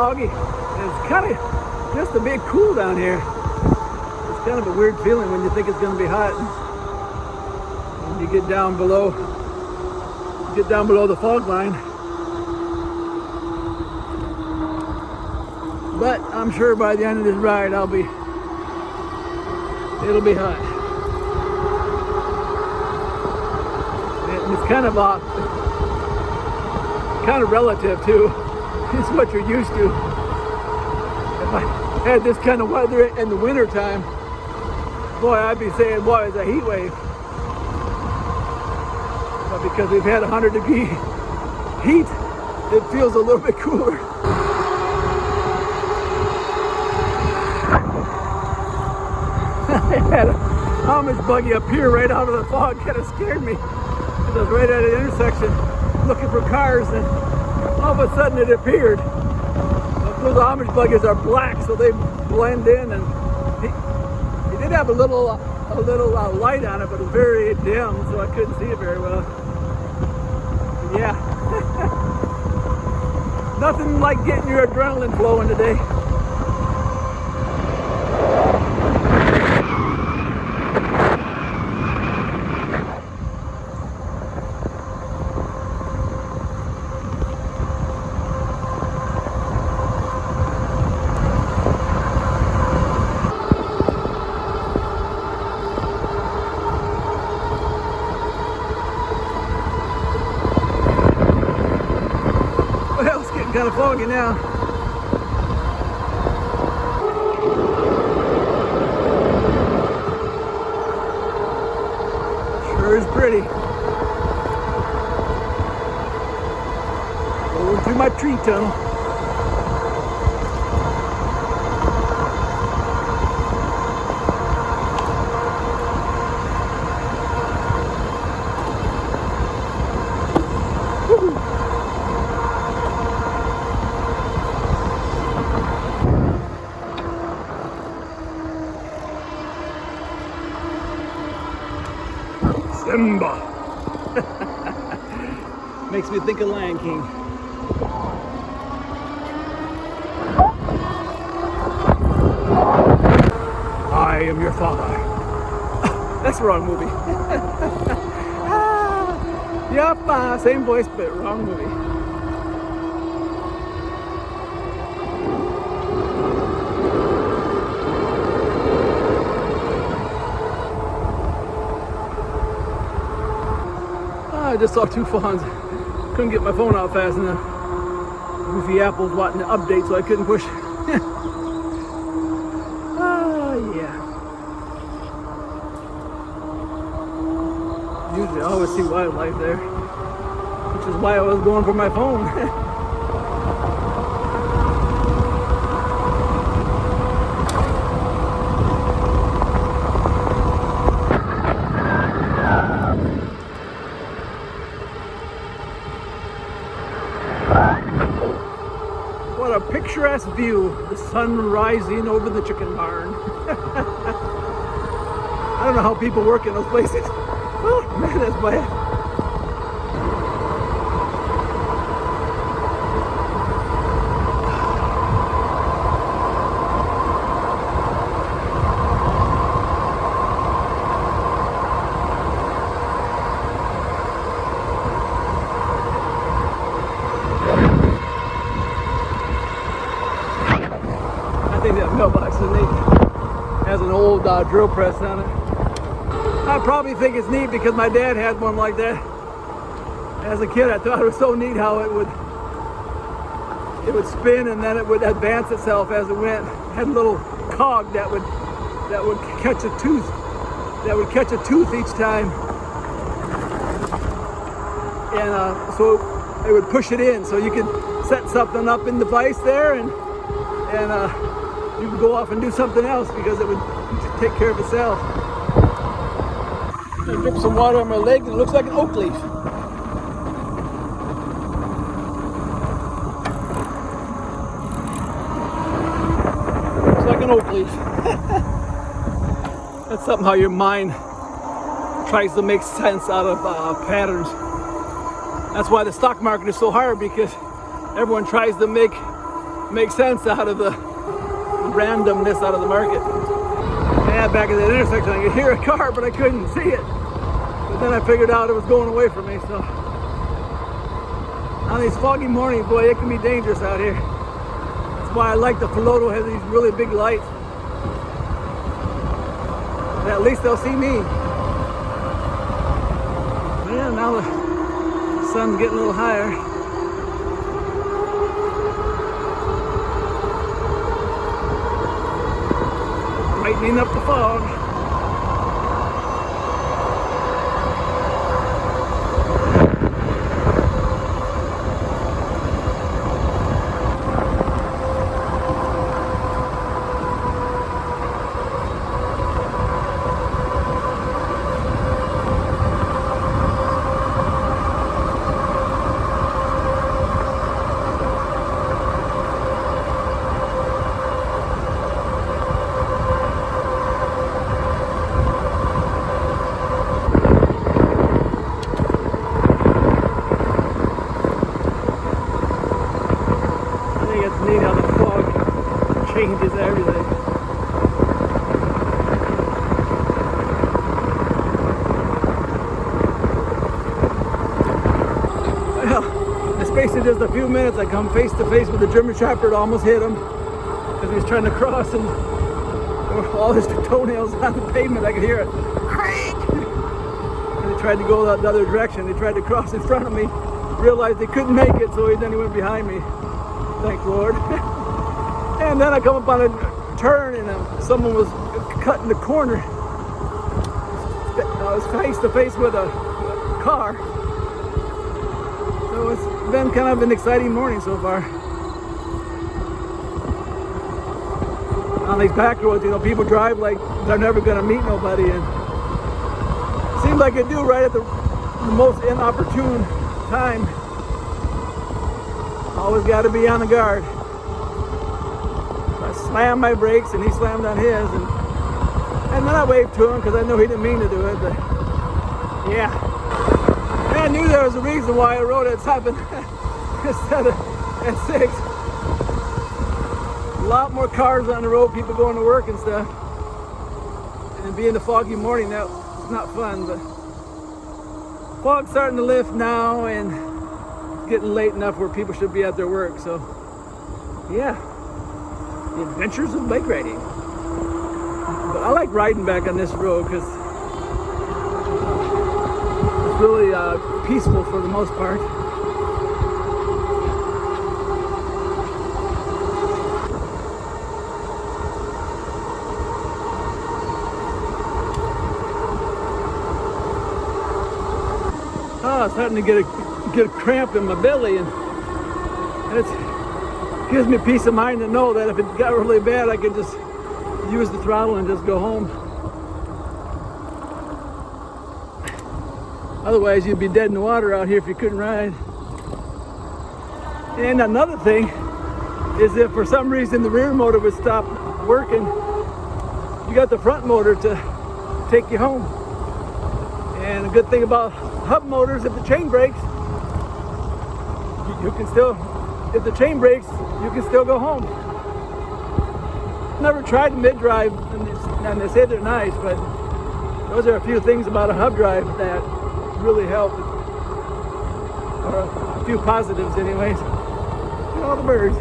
foggy. And it's kind of just a bit cool down here. It's kind of a weird feeling when you think it's going to be hot. And you get down below the fog line. But I'm sure by the end of this ride, it'll be hot. And it's kind of relative too. It's what you're used to. If I had this kind of weather in the winter time, boy, I'd be saying, boy, it's a heat wave. But because we've had 100-degree heat, it feels a little bit cooler. I had an Amish buggy appear right out of the fog. Kind of scared me. I was right at an intersection looking for cars, and all of a sudden it appeared. Those Amish buggies are black, so they blend in, and he did have a little light on it, but it was very dim, so I couldn't see it very well. Yeah. Nothing like getting your adrenaline flowing today. Kind of foggy now. Sure is pretty. Going through my tree tunnel. Simba. Makes me think of Lion King. I am your father. That's the wrong movie. Yep, same voice, but wrong movie. I just saw two fawns. Couldn't get my phone out fast enough. Goofy Apple's wanting to update, so I couldn't push. Yeah. Usually I always see wildlife there, which is why I was going for my phone. What a picturesque view, the sun rising over the chicken barn. I don't know how people work in those places. Oh man, that's bad. I think that mailbox is neat. Has an old drill press on it. I probably think it's neat because my dad had one like that. As a kid, I thought it was so neat how it would spin and then it would advance itself as it went. It had a little cog that would catch a tooth. That would catch a tooth each time. And so it would push it in. So you could set something up in the vise there, and you could go off and do something else because it would take care of itself. I dripped some water on my leg and it looks like an oak leaf. Looks like an oak leaf. That's something how your mind tries to make sense out of patterns. That's why the stock market is so hard, because everyone tries to make make sense out of the randomness out of the market. Yeah, back at that intersection, I could hear a car, but I couldn't see it. But then I figured out it was going away from me, so. On these foggy mornings, boy, it can be dangerous out here. That's why I like the Philodo has these really big lights. And at least they'll see me. Yeah, now the sun's getting a little higher. Lightening up the fog. Neat how the fog changes everything. Well, in the space of just a few minutes, I come face to face with a German Shepherd. Almost hit him because he was trying to cross, and all his toenails on the pavement. I could hear it. And he tried to go the other direction. He tried to cross in front of me. Realized he couldn't make it, so then he went behind me. Thank Lord. And then I come up on a turn, and someone was cutting the corner. I was face to face with a car. So it's been kind of an exciting morning so far. On these back roads, you know, people drive like they're never going to meet nobody, and it seems like they do right at the most inopportune time. Always got to be on the guard. So I slammed my brakes and he slammed on his, and then I waved to him because I knew he didn't mean to do it, but yeah. And I knew there was a reason why I rode at 7 instead of at 6. A lot more cars on the road, people going to work and stuff. And being a foggy morning, that's not fun, but fog's starting to lift now, and getting late enough where people should be at their work. So yeah, the adventures of bike riding. But I like riding back on this road because it's really peaceful for the most part. Oh, it's starting to get a cramp in my belly, and it gives me peace of mind to know that if it got really bad, I could just use the throttle and just go home. Otherwise, you'd be dead in the water out here if you couldn't ride. And another thing is, if for some reason the rear motor would stop working, you got the front motor to take you home. And a good thing about hub motors, if the chain breaks, you can still, if the chain breaks, you can still go home. Never tried a mid-drive, and they say they're nice, but those are a few things about a hub drive that really help, or a few positives anyways. Look at all the birds.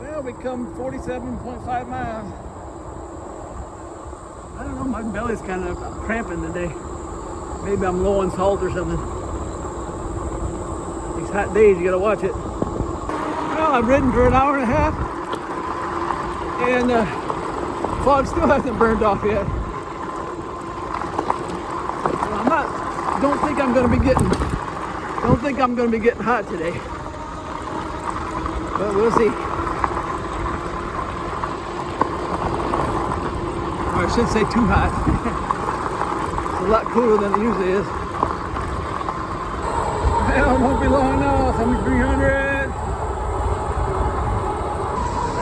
Well, we come 47.5 miles. I don't know, my belly's kind of cramping today. Maybe I'm low on salt or something. These hot days, you gotta watch it. Well, I've ridden for an hour and a half, and fog still hasn't burned off yet. So don't think I'm gonna be getting hot today. But we'll see. Or I should say too hot. It's a lot cooler than it usually is. Well, it won't be long now. 7,300.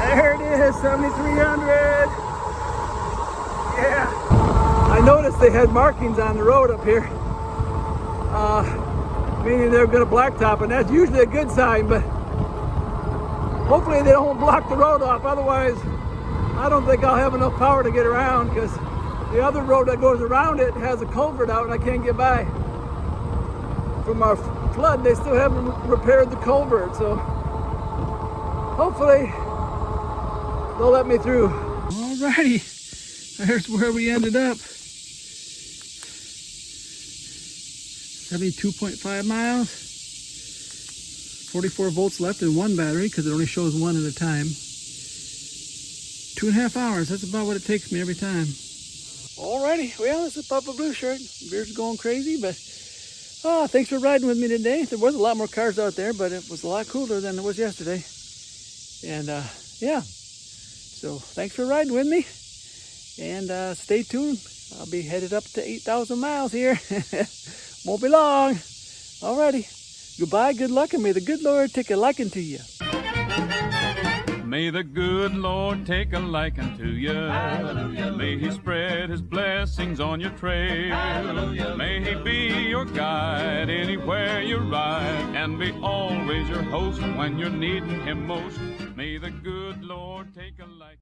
There it is, 7,300. Yeah. I noticed they had markings on the road up here. meaning they're going to blacktop, and that's usually a good sign, but hopefully they don't block the road off. Otherwise, I don't think I'll have enough power to get around, because the other road that goes around it has a culvert out and I can't get by. From our flood, they still haven't repaired the culvert, so hopefully they'll let me through. Alrighty, there's where we ended up. 72.5 miles, 44 volts left in one battery because it only shows one at a time. 2.5 hours, that's about what it takes me every time. Alrighty, well, it's a Papa Blue Shirt. Beard's going crazy, but thanks for riding with me today. There was a lot more cars out there, but it was a lot cooler than it was yesterday. And yeah, so thanks for riding with me. And stay tuned. I'll be headed up to 8,000 miles here. Won't be long. Alrighty. Goodbye, good luck, and may the good Lord take a liking to you. May the good Lord take a liking to you. Hallelujah. May He spread His blessings on your trail. Hallelujah. May He be your guide anywhere you ride, and be always your host when you're needing Him most. May the good Lord take a liking.